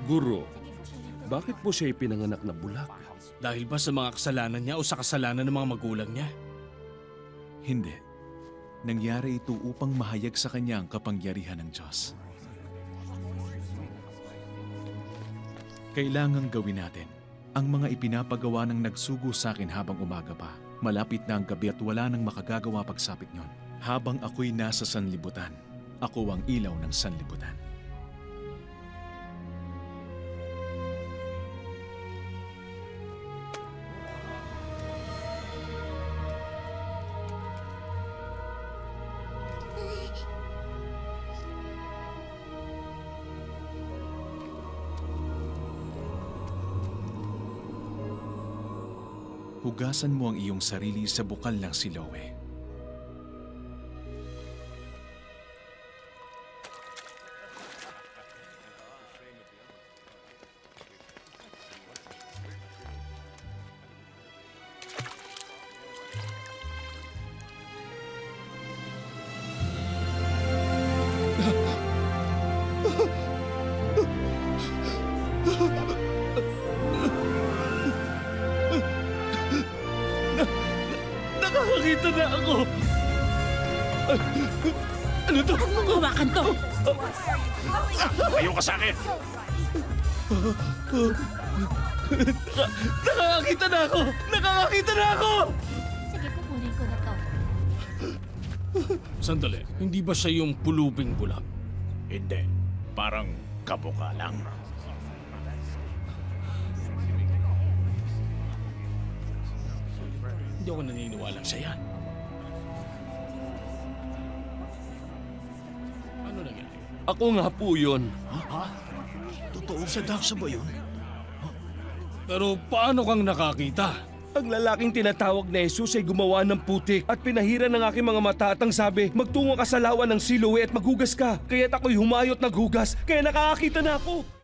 Guro, bakit po siya ipinanganak na bulag? Dahil ba sa mga kasalanan niya o sa kasalanan ng mga magulang niya? Hindi. Nangyari ito upang mahayag sa kanya ang kapangyarihan ng Diyos. Kailangang gawin natin ang mga ipinapagawa ng nagsugo sa akin habang umaga pa. Malapit na ang gabi at wala nang makagagawa pagsapit nyon. Habang ako'y nasa sanlibutan, ako ang ilaw ng sanlibutan. Hugasan mo ang iyong sarili sa bukal ng Siloe. Nakakakita na ako! Ano to? Huwag mong hawakan to! Ayaw ka sa akin! Nakakakita na ako! Nakakakita na ako! Sige, kukunin ko na to. Sandali, hindi ba siya yung pulubing bulag? Hindi. Parang kabuka lang. Hindi ako naniniwala siya yan. Ano nangyari? Ako nga po yun. Totoo sa Daksa ba yun? Pero paano kang nakakita? Ang lalaking tinatawag na Jesus ay gumawa ng putik at pinahiran ng aking mga mata at ang sabi, magtungo ka sa lawa ng Siloe at maghugas ka. Kaya't ako'y humayot naghugas, kaya nakakakita na ako.